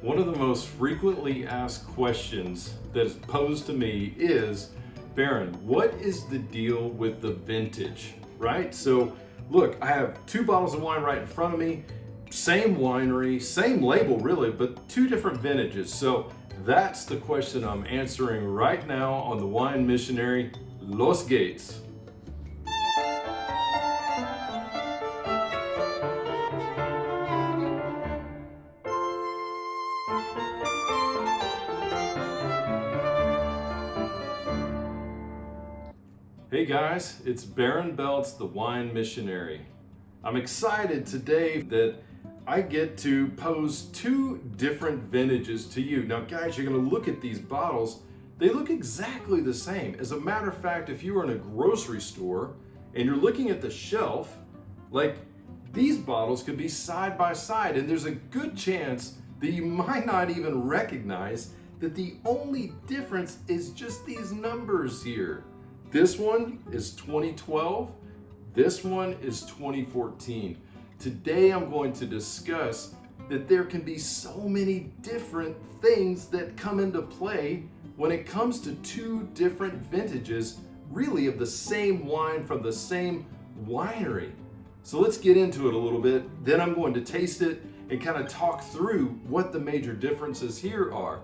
One of the most frequently asked questions that is posed to me is, Barron, what is the deal with the vintage, right? So look, I have two bottles of wine right in front of me, same winery, same label really, but two different vintages. So that's the question I'm answering right now on the Wine Missionary, Los Gates. Hey guys, it's Barron Beltz, the Wine Missionary. I'm excited today that I get to pose two different vintages to you. Now guys, you're gonna look at these bottles. They look exactly the same. As a matter of fact, if you were in a grocery store and you're looking at the shelf, like these bottles could be side by side, and there's a good chance that you might not even recognize that the only difference is just these numbers here. This one is 2012, this one is 2014. Today I'm going to discuss that there can be so many different things that come into play when it comes to two different vintages, really of the same wine from the same winery. So let's get into it a little bit, then I'm going to taste it and kind of talk through what the major differences here are.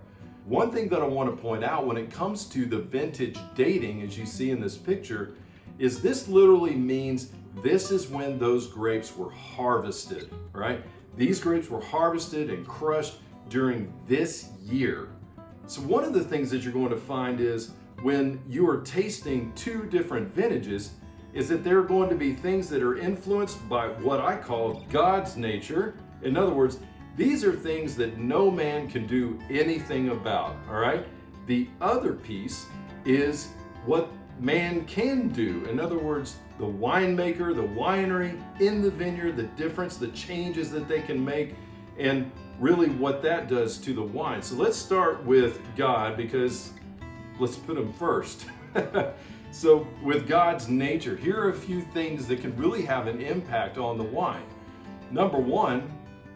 One thing that I want to point out when it comes to the vintage dating, as you see in this picture, is this literally means this is when those grapes were harvested, right? These grapes were harvested and crushed during this year. So one of the things that you're going to find is when you are tasting two different vintages is that there are going to be things that are influenced by what I call God's nature. In other words, these are things that no man can do anything about, all right? The other piece is what man can do. In other words, the winemaker, the winery in the vineyard, the difference, the changes that they can make, and really what that does to the wine. So let's start with God, because let's put him first. So with God's nature, here are a few things that can really have an impact on the wine. Number one,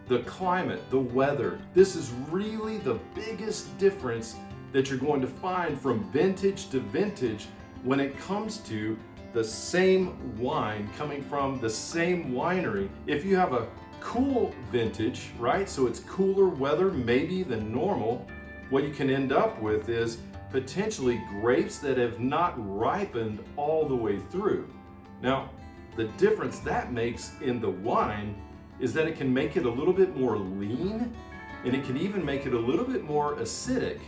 the climate, the weather. This is really the biggest difference that you're going to find from vintage to vintage when it comes to the same wine coming from the same winery. If you have a cool vintage, right, so it's cooler weather maybe than normal, what you can end up with is potentially grapes that have not ripened all the way through. Now, the difference that makes in the wine is that it can make it a little bit more lean, and it can even make it a little bit more acidic,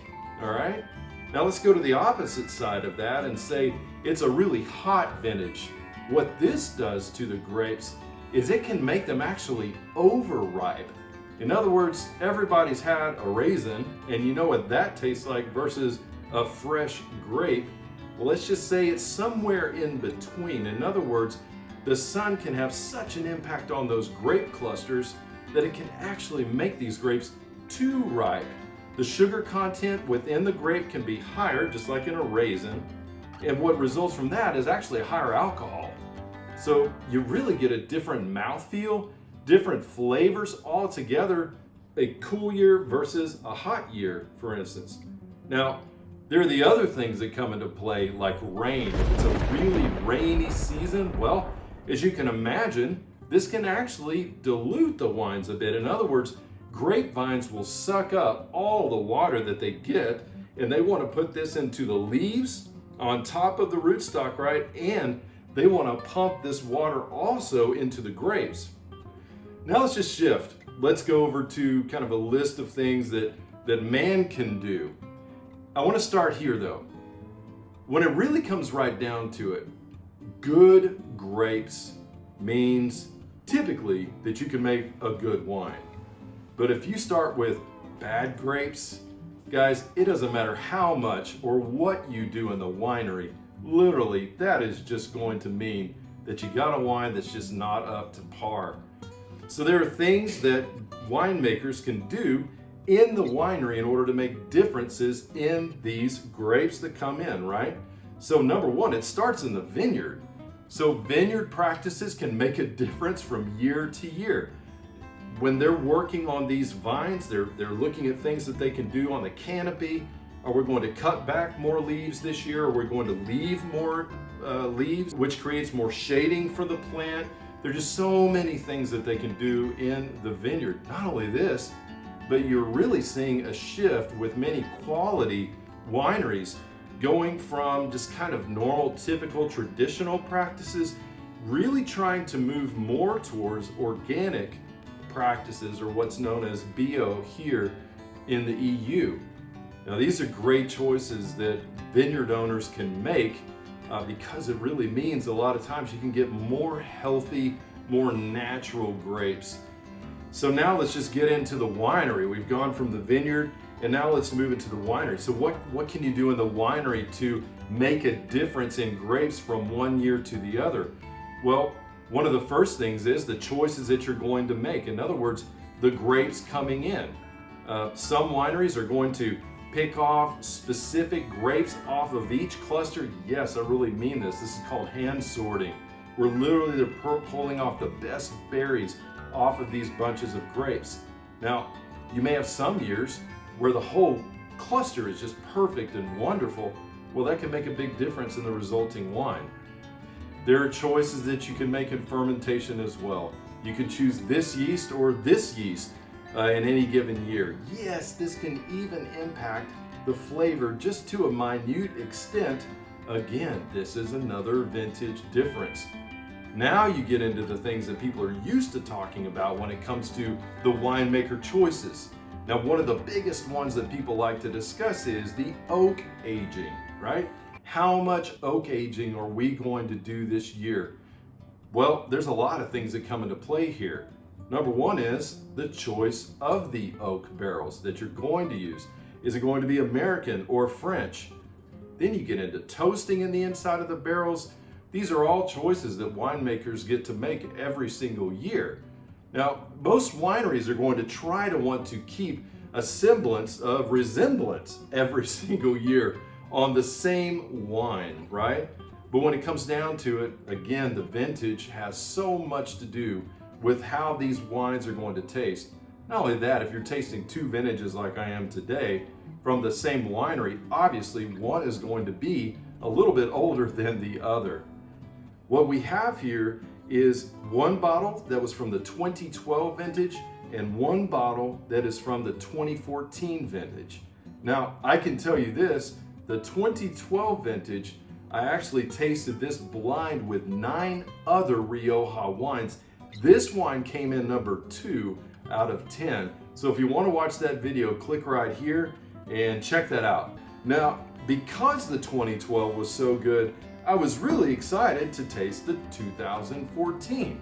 all right? Now let's go to the opposite side of that and say it's a really hot vintage. What this does to the grapes is it can make them actually overripe. In other words, everybody's had a raisin, and you know what that tastes like versus a fresh grape. Well, let's just say it's somewhere in between. In other words, the sun can have such an impact on those grape clusters that it can actually make these grapes too ripe. The sugar content within the grape can be higher, just like in a raisin, and what results from that is actually a higher alcohol. So you really get a different mouthfeel, different flavors altogether, a cool year versus a hot year, for instance. Now, there are the other things that come into play, like rain. If it's a really rainy season, well, as you can imagine, this can actually dilute the wines a bit. In other words, grapevines will suck up all the water that they get, and they want to put this into the leaves on top of the rootstock, right? And they want to pump this water also into the grapes. Now let's just shift. Let's go over to kind of a list of things that man can do. I want to start here though. When it really comes right down to it, good grapes means typically that you can make a good wine. But if you start with bad grapes, guys, it doesn't matter how much or what you do in the winery, literally that is just going to mean that you got a wine that's just not up to par. So there are things that winemakers can do in the winery in order to make differences in these grapes that come in, right? So number one, it starts in the vineyard. So vineyard practices can make a difference from year to year. when they're working on these vines, they're looking at things that they can do on the canopy. Are we going to cut back more leaves this year? Are we going to leave more leaves, which creates more shading for the plant? There are just so many things that they can do in the vineyard. Not only this, but you're really seeing a shift with many quality wineries going from just kind of normal, typical, traditional practices, really trying to move more towards organic practices, or what's known as bio here in the EU. Now, these are great choices that vineyard owners can make because it really means a lot of times you can get more healthy, more natural grapes. So now let's just get into the winery. We've gone from the vineyard and now let's move into the winery. So what can you do in the winery to make a difference in grapes from one year to the other? Well, one of the first things is the choices that you're going to make. In other words, the grapes coming in. Some wineries are going to pick off specific grapes off of each cluster. Yes, I really mean this. This is called hand sorting. We're literally pulling off the best berries off of these bunches of grapes. Now, you may have some years where the whole cluster is just perfect and wonderful. Well, that can make a big difference in the resulting wine. There are choices that you can make in fermentation as well. You can choose this yeast or this yeast in any given year. Yes, this can even impact the flavor just to a minute extent. Again, this is another vintage difference. Now you get into the things that people are used to talking about when it comes to the winemaker choices. Now, one of the biggest ones that people like to discuss is the oak aging, right? How much oak aging are we going to do this year? Well, there's a lot of things that come into play here. Number one is the choice of the oak barrels that you're going to use. Is it going to be American or French? Then you get into toasting in the inside of the barrels. These are all choices that winemakers get to make every single year. Now, most wineries are going to try to want to keep a semblance of resemblance every single year on the same wine, right? But when it comes down to it, again, the vintage has so much to do with how these wines are going to taste. Not only that, if you're tasting two vintages like I am today from the same winery, obviously one is going to be a little bit older than the other. What we have here is one bottle that was from the 2012 vintage and one bottle that is from the 2014 vintage. Now, I can tell you this, the 2012 vintage, I actually tasted this blind with 9 other Rioja wines. This wine came in number 2 out of 10. So if you want to watch that video, click right here and check that out. Now, because the 2012 was so good, I was really excited to taste the 2014.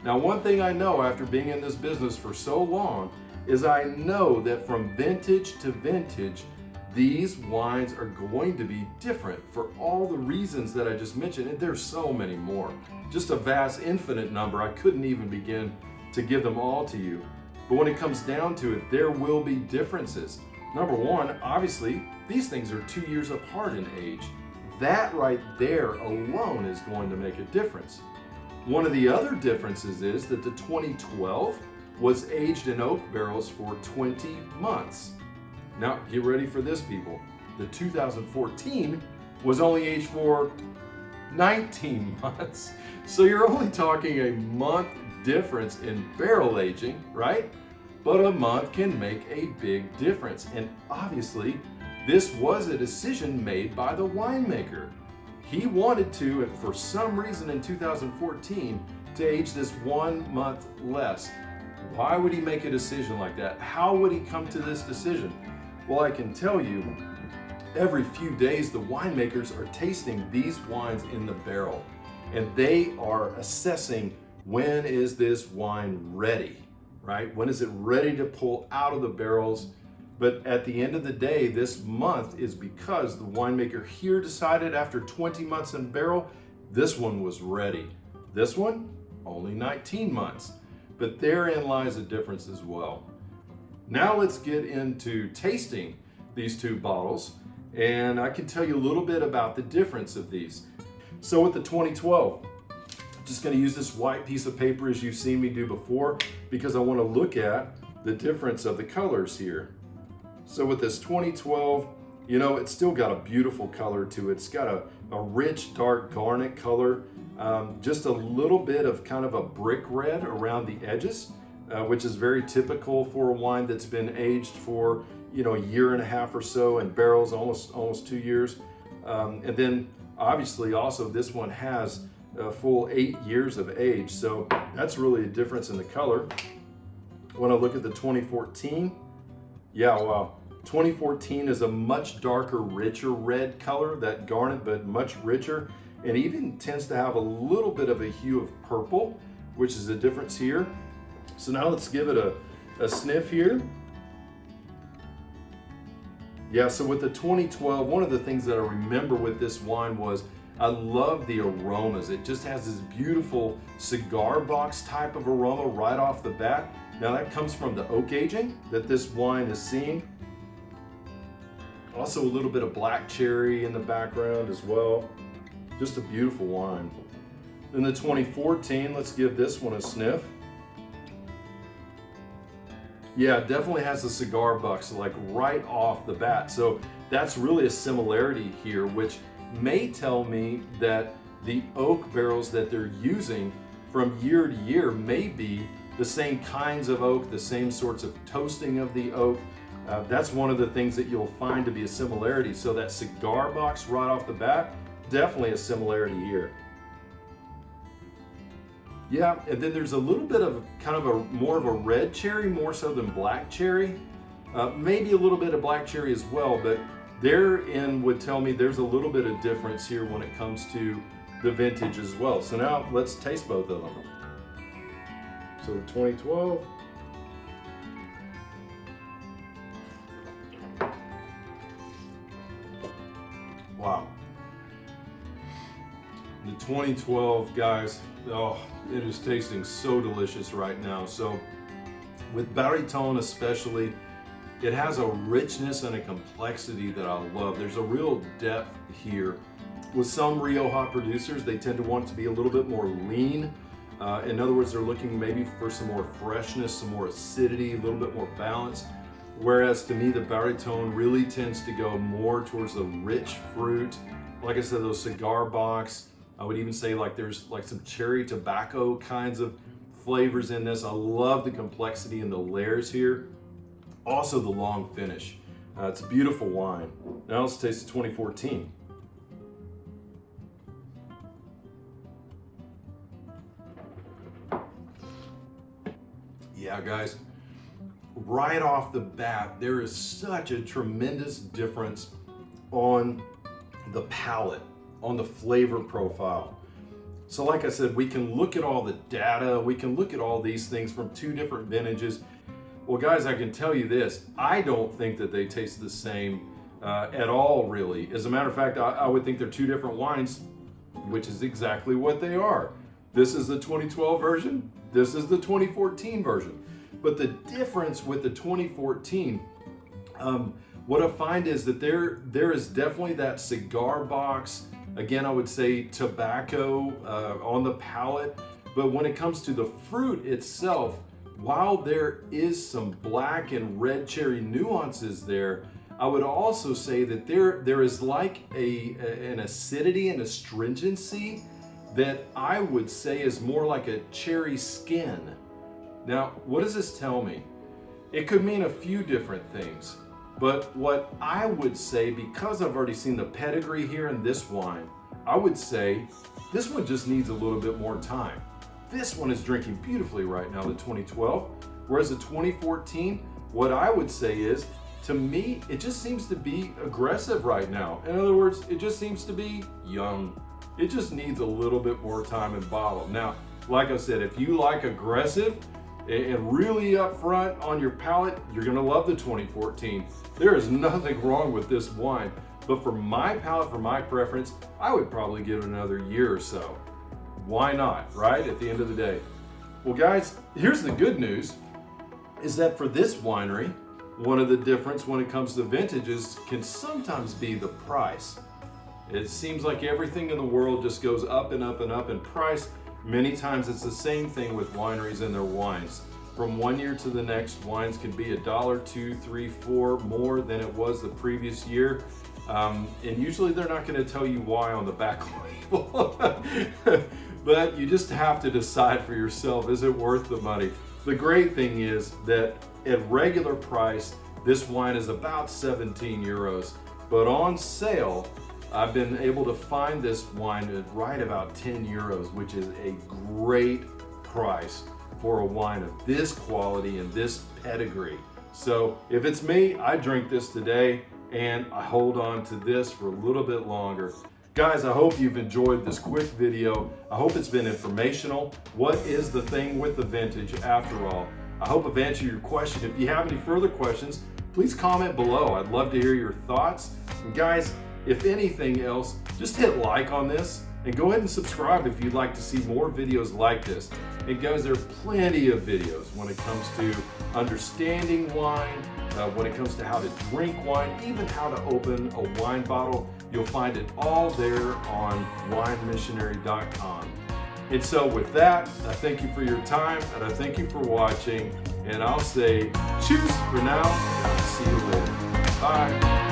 Now, one thing I know after being in this business for so long is I know that from vintage to vintage, these wines are going to be different for all the reasons that I just mentioned, and there's so many more. Just a vast, infinite number. I couldn't even begin to give them all to you. But when it comes down to it, there will be differences. Number one, obviously, these things are 2 years apart in age. That right there alone is going to make a difference. One of the other differences is that the 2012 was aged in oak barrels for 20 months. Now, get ready for this, people. The 2014 was only aged for 19 months. So you're only talking a month difference in barrel aging, right? But a month can make a big difference. And obviously, this was a decision made by the winemaker. He wanted to, and for some reason in 2014, to age this 1 month less. Why would he make a decision like that? How would he come to this decision? Well, I can tell you, every few days the winemakers are tasting these wines in the barrel, and they are assessing, when is this wine ready, right? When is it ready to pull out of the barrels? But at the end of the day, this month is because the winemaker here decided after 20 months in barrel, this one was ready. This one, only 19 months. But therein lies a difference as well. Now let's get into tasting these two bottles, and I can tell you a little bit about the difference of these. So with the 2012, Just gonna use this white piece of paper as you've seen me do before, because I wanna look at the difference of the colors here. So with this 2012, you know, it's still got a beautiful color to it. It's got a rich, dark garnet color, just a little bit of kind of a brick red around the edges, which is very typical for a wine that's been aged for, you know, a year and a half or so, and barrels almost 2 years. And then obviously also this one has a full 8 years of age. So that's really a difference in the color. When I look at the 2014, yeah, wow. 2014 is a much darker, richer red color, that garnet, but much richer, and even tends to have a little bit of a hue of purple, which is a difference here. So now let's give it a sniff here. Yeah, so with the 2012, one of the things that I remember with this wine was I love the aromas. It just has this beautiful cigar box type of aroma right off the bat. Now that comes from the oak aging that this wine is seeing. Also a little bit of black cherry in the background as well. Just a beautiful wine. Then the 2014, let's give this one a sniff. Yeah, it definitely has the cigar box like right off the bat. So that's really a similarity here, which may tell me that the oak barrels that they're using from year to year may be the same kinds of oak, the same sorts of toasting of the oak. That's one of the things that you'll find to be a similarity. So that cigar box right off the bat, definitely a similarity here. Yeah, and then there's a little bit of kind of a more of a red cherry, more so than black cherry. Maybe a little bit of black cherry as well, but therein would tell me there's a little bit of difference here when it comes to the vintage as well. So now let's taste both of them. So the 2012. Wow. The 2012, guys, oh, it is tasting so delicious right now. So with Barriton especially, it has a richness and a complexity that I love. There's a real depth here. With some Rioja producers, they tend to want to be a little bit more lean. In other words, they're looking maybe for some more freshness, some more acidity, a little bit more balance. Whereas to me, the Barriton really tends to go more towards the rich fruit. Like I said, those cigar box. I would even say like there's like some cherry tobacco kinds of flavors in this. I love the complexity and the layers here. Also the long finish. It's a beautiful wine. Now let's taste the 2014. Yeah, guys, right off the bat, there is such a tremendous difference on the palate, on the flavor profile. So like I said, we can look at all the data, we can look at all these things from two different vintages. Well, guys, I can tell you this, I don't think that they taste the same at all, really. As a matter of fact, I would think they're two different wines, which is exactly what they are. This is the 2012 version, this is the 2014 version. But the difference with the 2014, what I find is that there is definitely that cigar box, again, I would say tobacco on the palate. But when it comes to the fruit itself, while there is some black and red cherry nuances there, I would also say that there is like an acidity and astringency that I would say is more like a cherry skin. Now, what does this tell me? It could mean a few different things, but what I would say, because I've already seen the pedigree here in this wine, I would say this one just needs a little bit more time. This one is drinking beautifully right now, the 2012, whereas the 2014, what I would say is, to me, it just seems to be aggressive right now. In other words, it just seems to be young. It just needs a little bit more time in bottle. Now, like I said, if you like aggressive and really upfront on your palate, you're gonna love the 2014. There is nothing wrong with this wine, but for my palate, for my preference, I would probably give it another year or so. Why not, right? At the end of the day. Well, guys, here's the good news, is that for this winery, one of the difference when it comes to vintages can sometimes be the price. It seems like everything in the world just goes up and up and up in price. Many times it's the same thing with wineries and their wines. From one year to the next, wines can be $1, $2, $3, $4 more than it was the previous year. And usually they're not going to tell you why on the back label. But you just have to decide for yourself, is it worth the money? The great thing is that at regular price, this wine is about 17 euros. But on sale, I've been able to find this wine at right about 10 euros, which is a great price for a wine of this quality and this pedigree. So if it's me, I drink this today and I hold on to this for a little bit longer. Guys, I hope you've enjoyed this quick video. I hope it's been informational. What is the thing with the vintage after all? I hope I've answered your question. If you have any further questions, please comment below. I'd love to hear your thoughts. And guys, if anything else, just hit like on this and go ahead and subscribe if you'd like to see more videos like this. And guys, there are plenty of videos when it comes to understanding wine, when it comes to how to drink wine, even how to open a wine bottle. You'll find it all there on winemissionary.com. And so with that, I thank you for your time and I thank you for watching. And I'll say cheers for now and I'll see you later. Bye.